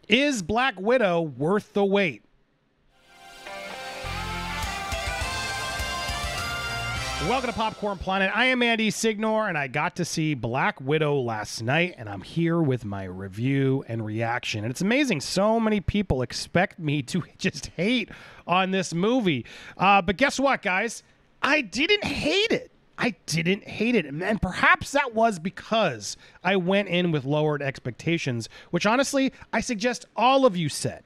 Is Black Widow worth the wait? Welcome to Popcorn Planet. I am Andy Signor, and I got to see Black Widow last night, and I'm here with my review and reaction. And it's amazing. So many people expect me to just hate on this movie. But guess what, guys? I didn't hate it. I didn't hate it. And perhaps that was because I went in with lowered expectations, which honestly, I suggest all of you set.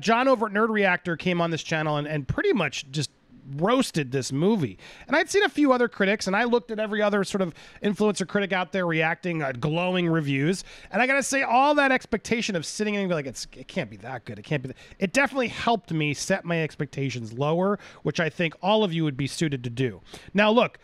John over at Nerd Reactor came on this channel and pretty much just roasted this movie. And I'd seen a few other critics, and I looked at every other sort of influencer critic out there reacting glowing reviews. And I got to say, all that expectation of sitting and be like, it can't be that good. It can't be that. It definitely helped me set my expectations lower, which I think all of you would be suited to do. Now, look,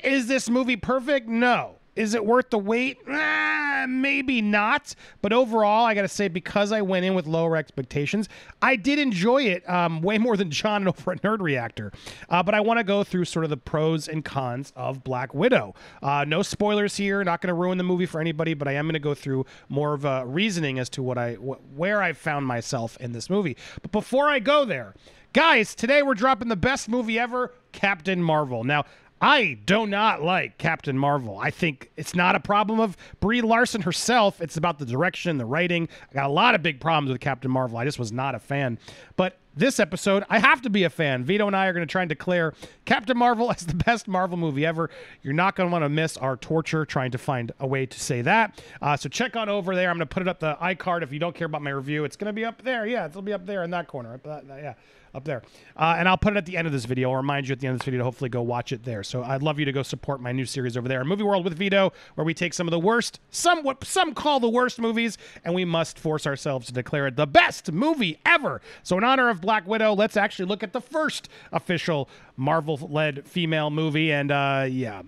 is this movie perfect? No. Is it worth the wait? Maybe not. But overall, I got to say, because I went in with lower expectations, I did enjoy it way more than John over at Nerd Reactor. But I want to go through sort of the pros and cons of Black Widow. No spoilers here. Not going to ruin the movie for anybody, but I am going to go through more of a reasoning as to where I found myself in this movie. But before I go there, guys, today we're dropping the best movie ever, Captain Marvel. Now, I do not like Captain Marvel. I think it's not a problem of Brie Larson herself. It's about the direction, the writing. I got a lot of big problems with Captain Marvel. I just was not a fan. But this episode, I have to be a fan. Vito and I are going to try and declare Captain Marvel as the best Marvel movie ever. You're not going to want to miss our torture trying to find a way to say that. So check on over there. I'm going to put it up the iCard if you don't care about my review. It's going to be up there. Yeah, it'll be up there in that corner. Yeah. Up there. And I'll put it at the end of this video. I'll remind you at the end of this video to hopefully go watch it there. So I'd love you to go support my new series over there, Movie World with Vito, where we take some of the worst, what some call the worst movies, and we must force ourselves to declare it the best movie ever. So in honor of Black Widow, let's actually look at the first official Marvel-led female movie. And yeah,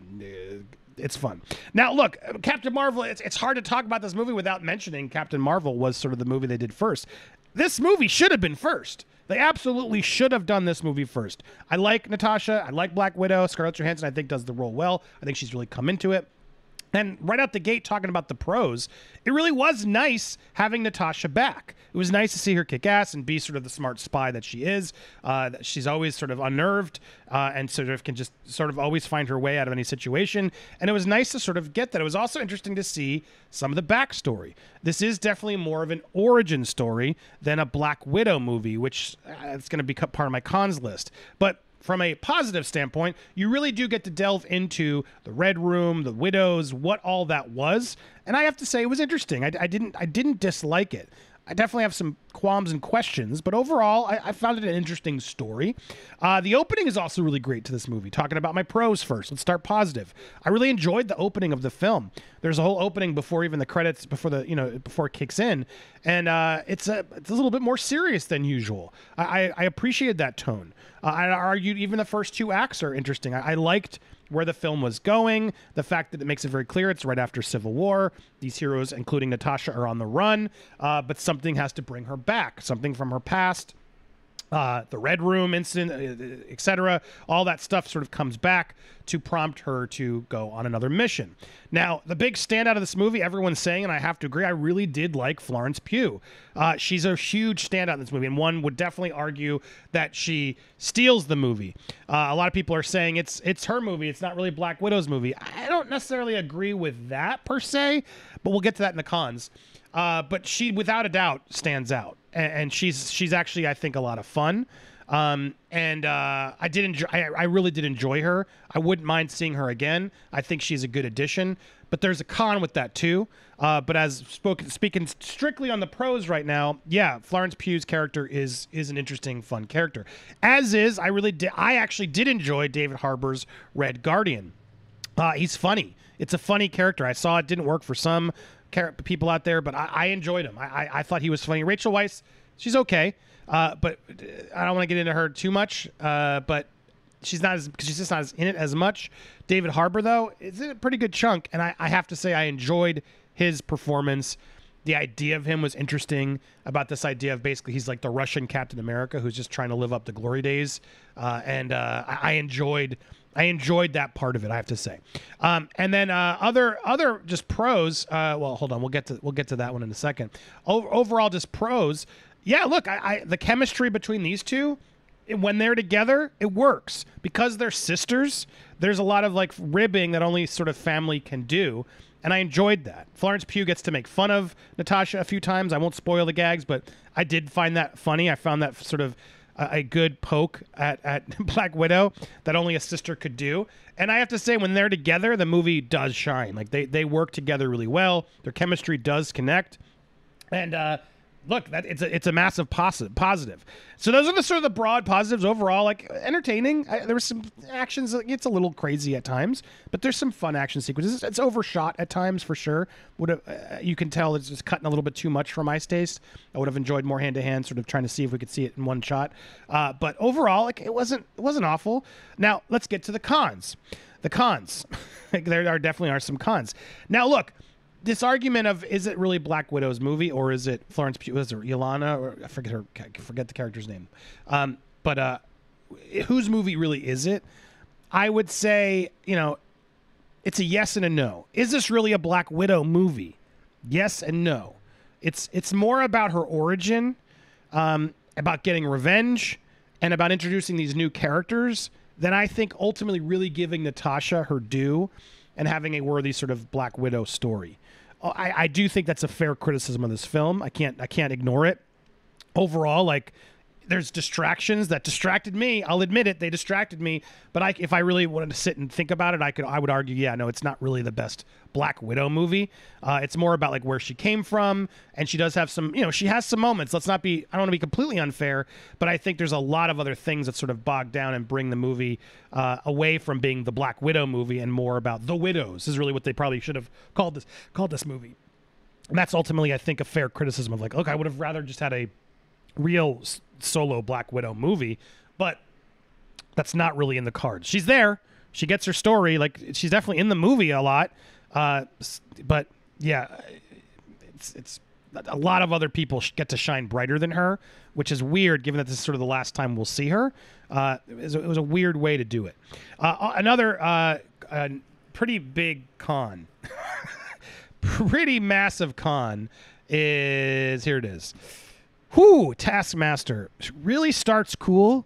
it's fun. Now, look, Captain Marvel, it's hard to talk about this movie without mentioning Captain Marvel was sort of the movie they did first. This movie should have been first. They absolutely should have done this movie first. I like Natasha. I like Black Widow. Scarlett Johansson, I think, does the role well. I think she's really come into it. And right out the gate, talking about the pros, it really was nice having Natasha back. It was nice to see her kick ass and be sort of the smart spy that she is. She's always sort of unnerved and sort of can just sort of always find her way out of any situation. And it was nice to sort of get that. It was also interesting to see some of the backstory. This is definitely more of an origin story than a Black Widow movie, which it's going to be part of my cons list. But from a positive standpoint, you really do get to delve into the Red Room, the Widows, what all that was. And I have to say, it was interesting. I didn't dislike it. I definitely have some qualms and questions, but overall, I found it an interesting story. The opening is also really great to this movie. Talking about my pros first. Let's start positive. I really enjoyed the opening of the film. There's a whole opening before even the credits, before it kicks in, and it's a little bit more serious than usual. I appreciated that tone. I argued even the first two acts are interesting. I liked where the film was going, the fact that it makes it very clear it's right after Civil War. These heroes, including Natasha, are on the run, but something has to bring her back, something from her past. The Red Room incident, etc. All that stuff sort of comes back to prompt her to go on another mission. Now, the big standout of this movie, everyone's saying, and I have to agree, I really did like Florence Pugh. She's a huge standout in this movie, and one would definitely argue that she steals the movie. A lot of people are saying it's her movie, it's not really Black Widow's movie. I don't necessarily agree with that per se, but we'll get to that in the cons. But she, without a doubt, stands out, and she's actually, I think, a lot of fun. I really did enjoy her. I wouldn't mind seeing her again. I think she's a good addition, but there's a con with that too. But as speaking strictly on the pros right now, yeah, Florence Pugh's character is an interesting, fun character. As is, I actually did enjoy David Harbour's Red Guardian. He's funny. It's a funny character. I saw it didn't work for some people out there, but I enjoyed him. I thought he was funny. Rachel Weisz, she's okay, but I don't want to get into her too much. But she's just not in it as much. David Harbour, though, is in a pretty good chunk, and I have to say I enjoyed his performance. The idea of him was interesting, about this idea of basically he's like the Russian Captain America who's just trying to live up to glory days, and I enjoyed I enjoyed that part of it, I have to say. And then other just pros. Well, hold on, we'll get to that one in a second. Overall, just pros. Yeah, look, the chemistry between these two, when they're together, it works because they're sisters. There's a lot of like ribbing that only sort of family can do, and I enjoyed that. Florence Pugh gets to make fun of Natasha a few times. I won't spoil the gags, but I did find that funny. I found that sort of a good poke at Black Widow that only a sister could do. And I have to say, when they're together, the movie does shine. Like they work together really well. Their chemistry does connect. And look, it's a massive positive. So those are the sort of the broad positives overall. Like entertaining. There was some actions. It's a little crazy at times, but there's some fun action sequences. It's overshot at times for sure. You can tell it's just cutting a little bit too much for my taste. I would have enjoyed more hand to hand, sort of trying to see if we could see it in one shot. But overall, like it wasn't awful. Now let's get to the cons. The cons. There definitely are some cons. Now look. This argument of is it really Black Widow's movie or is it Florence Pugh? Is it Yelena? Or I forget the character's name. But whose movie really is it? I would say, it's a yes and a no. Is this really a Black Widow movie? Yes and no. It's more about her origin, about getting revenge, and about introducing these new characters than I think ultimately really giving Natasha her due and having a worthy sort of Black Widow story. I do think that's a fair criticism of this film. I can't ignore it. Overall, like there's distractions that distracted me. I'll admit it, they distracted me. But if I really wanted to sit and think about it, I would argue, yeah, no, it's not really the best Black Widow movie. It's more about like where she came from, and she does have some, she has some moments. I don't want to be completely unfair, but I think there's a lot of other things that sort of bog down and bring the movie away from being the Black Widow movie and more about the widows. This is really what they probably should have called this movie. And that's ultimately, I think, a fair criticism of like, look, I would have rather just had a real solo Black Widow movie, but that's not really in the cards. She's there. She gets her story. Like she's definitely in the movie a lot. But yeah, it's a lot of other people get to shine brighter than her, which is weird given that this is sort of the last time we'll see her. It was a weird way to do it. Another pretty big con, pretty massive con is, here it is. Taskmaster really starts cool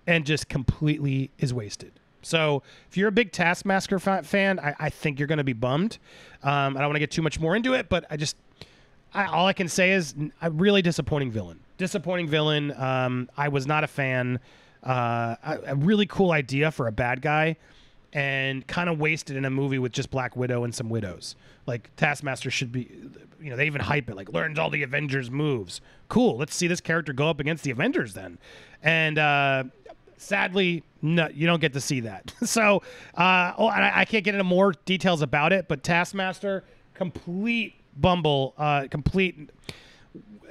and just completely is wasted. So if you're a big Taskmaster fan, I think you're going to be bummed. I don't want to get too much more into it, but all I can say is a really disappointing villain. I was not a fan. A really cool idea for a bad guy and kind of wasted in a movie with just Black Widow and some widows. Like Taskmaster should be, they even hype it, like learns all the Avengers moves. Cool, let's see this character go up against the Avengers then. And sadly, no, you don't get to see that. So I can't get into more details about it, but Taskmaster, complete bumble,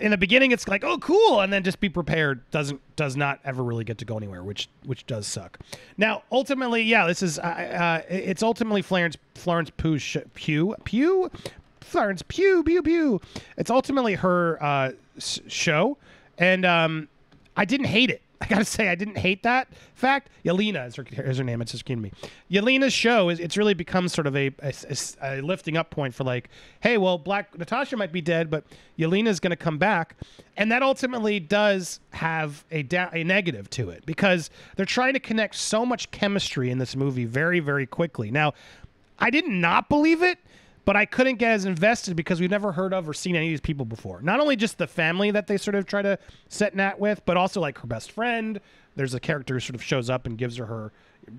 in the beginning it's like, oh cool, and then just be prepared does not ever really get to go anywhere, which does suck. Now ultimately, yeah, this is it's ultimately Florence Pugh. It's ultimately her show, and I didn't hate it. I gotta say, I didn't hate that fact. Yelena is her name. It's just kidding me. Yelena's show it's really become sort of a lifting up point for like, hey, well, Black Natasha might be dead, but Yelena's going to come back, and that ultimately does have a negative to it because they're trying to connect so much chemistry in this movie very, very quickly. Now, I did not believe it, but I couldn't get as invested because we've never heard of or seen any of these people before. Not only just the family that they sort of try to set Nat with, but also like her best friend. There's a character who sort of shows up and gives her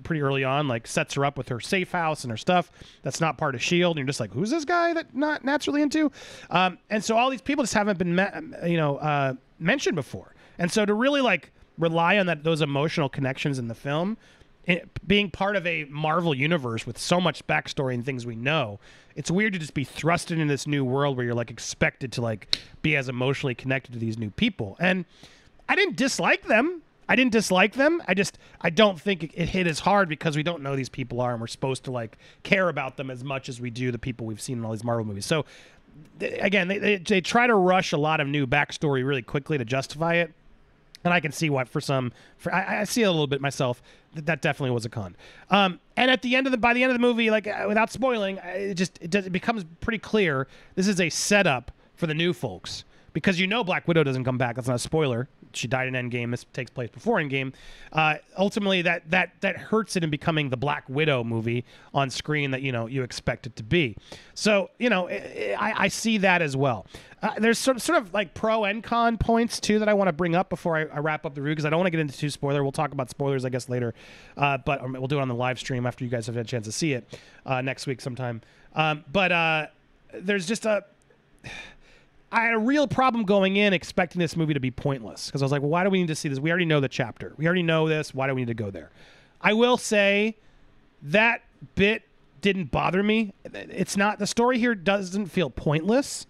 pretty early on, like sets her up with her safe house and her stuff that's not part of S.H.I.E.L.D. And you're just like, who's this guy that Nat's really into? And so all these people just haven't been mentioned before. And so to really like rely on those emotional connections in the film, being part of a Marvel universe with so much backstory and things we know, it's weird to just be thrusted in this new world where you're like expected to like be as emotionally connected to these new people. And I didn't dislike them. I don't think it hit as hard because we don't know these people are, and we're supposed to like care about them as much as we do the people we've seen in all these Marvel movies. So again, they try to rush a lot of new backstory really quickly to justify it. And I can see what I see it a little bit myself. That definitely was a con. And at the end of by the end of the movie, like without spoiling, it becomes pretty clear this is a setup for the new folks, because Black Widow doesn't come back. That's not a spoiler. She died in Endgame. This takes place before Endgame. Ultimately, that hurts it in becoming the Black Widow movie on screen that you expect it to be. So I see that as well. There's sort of like pro and con points too that I want to bring up before I wrap up the review, because I don't want to get into too spoiler. We'll talk about spoilers, I guess, later, but we'll do it on the live stream after you guys have had a chance to see it next week sometime. But there's just I had a real problem going in expecting this movie to be pointless, because I was like, well, why do we need to see this? We already know the chapter. We already know this. Why do we need to go there? I will say that bit didn't bother me. It's not, the story here doesn't feel pointless.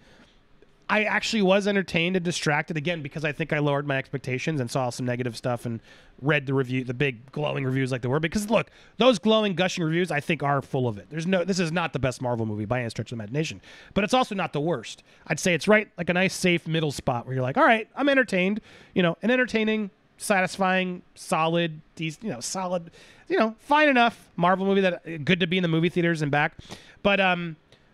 I actually was entertained and distracted, again, because I think I lowered my expectations and saw some negative stuff and read the big glowing reviews like they were. Because look, those glowing, gushing reviews I think are full of it. This is not the best Marvel movie by any stretch of the imagination, but it's also not the worst. I'd say it's right, like a nice, safe middle spot where you're like, all right, I'm entertained, an entertaining, satisfying, solid, solid, fine enough Marvel movie that good to be in the movie theaters and back. But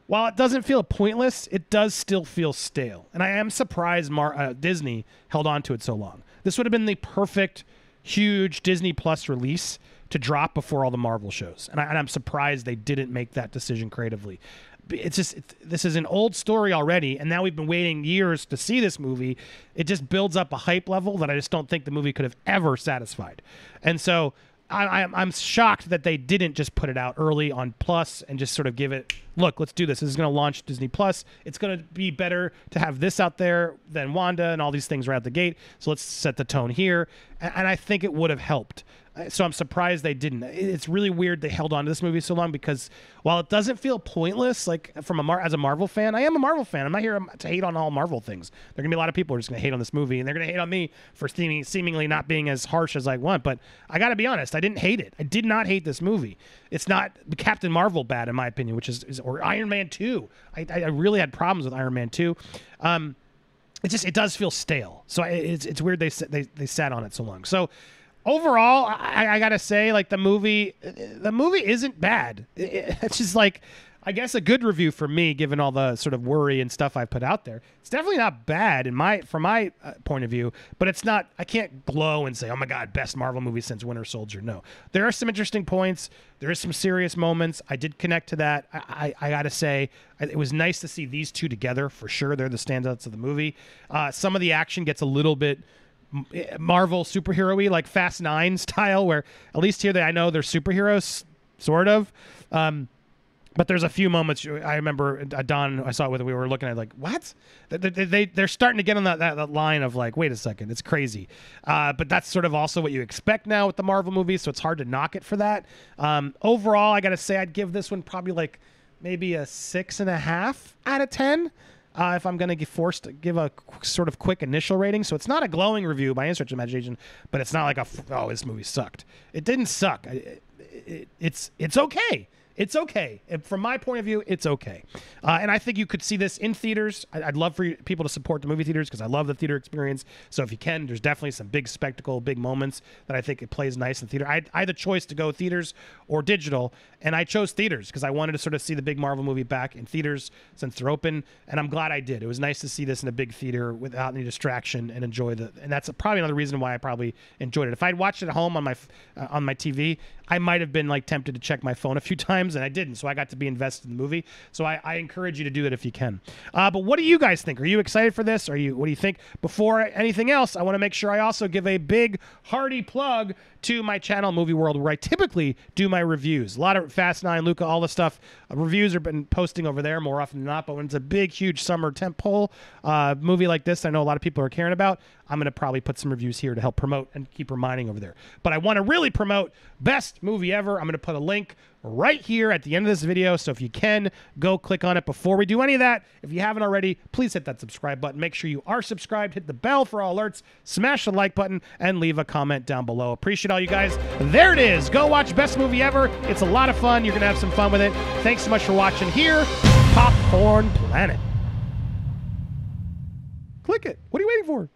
while it doesn't feel pointless, it does still feel stale. And I am surprised Disney held on to it so long. This would have been the perfect, huge Disney Plus release to drop before all the Marvel shows. And I'm surprised they didn't make that decision creatively. This is an old story already, and now we've been waiting years to see this movie. It just builds up a hype level that I just don't think the movie could have ever satisfied. And so I'm shocked that they didn't just put it out early on Plus and just sort of give it, look, let's do this. This is going to launch Disney Plus. It's going to be better to have this out there than Wanda and all these things right out the gate. So let's set the tone here. And I think it would have helped. So I'm surprised they didn't. It's really weird they held on to this movie so long, because while it doesn't feel pointless, like as a Marvel fan, I am a Marvel fan. I'm not here to hate on all Marvel things. There are going to be a lot of people who are just going to hate on this movie, and they're going to hate on me for seemingly not being as harsh as I want. But I got to be honest, I didn't hate it. I did not hate this movie. It's not Captain Marvel bad, in my opinion, or Iron Man 2. I really had problems with Iron Man 2. It does feel stale. So it's weird they sat on it so long. So overall, I gotta say, like, the movie isn't bad. It's just like, I guess, a good review for me, given all the sort of worry and stuff I put out there. It's definitely not bad from my point of view, but it's not. I can't glow and say, oh my God, best Marvel movie since Winter Soldier. No, there are some interesting points. There is some serious moments. I did connect to that. I gotta say, it was nice to see these two together for sure. They're the standouts of the movie. Some of the action gets a little bit Marvel superhero-y, like Fast 9 style, where at least here I know they're superheroes, sort of. But there's a few moments I remember Don, I saw it with, we were looking at like, what? They're starting to get on that line of like, wait a second, it's crazy. But that's sort of also what you expect now with the Marvel movies, so it's hard to knock it for that. Overall, I got to say I'd give this one probably like maybe a 6.5 out of 10. If I'm going to get forced to give a sort of quick initial rating. So it's not a glowing review by any stretch of imagination, but it's not like this movie sucked. It didn't suck. It's okay. It's okay. From my point of view, it's okay. And I think you could see this in theaters. I'd love for people to support the movie theaters, because I love the theater experience. So if you can, there's definitely some big spectacle, big moments that I think it plays nice in theater. I had the choice to go theaters or digital, and I chose theaters because I wanted to sort of see the big Marvel movie back in theaters since they're open, and I'm glad I did. It was nice to see this in a big theater without any distraction and enjoy and that's probably another reason why I probably enjoyed it. If I'd watched it at home on my TV, I might have been like tempted to check my phone a few times, and I didn't, so I got to be invested in the movie. So I encourage you to do that if you can. But what do you guys think? Are you excited for this? What do you think? Before anything else, I want to make sure I also give a big, hearty plug to my channel, Movie World, where I typically do my reviews. A lot of Fast 9, Luca, all the stuff. Reviews have been posting over there more often than not, but when it's a big, huge summer tentpole movie like this, I know a lot of people are caring about, I'm going to probably put some reviews here to help promote and keep reminding over there. But I want to really promote best movie ever. I'm going to put a link right here at the end of this video, so if you can, go click on it. Before we do any of that, if you haven't already, please hit that subscribe button. Make sure you are subscribed, hit the bell for all alerts, smash the like button, and leave a comment down below. Appreciate all you guys. There it is. Go watch Best Movie Ever. It's a lot of fun. You're going to have some fun with it. Thanks so much for watching here, Popcorn Planet. Click it. What are you waiting for?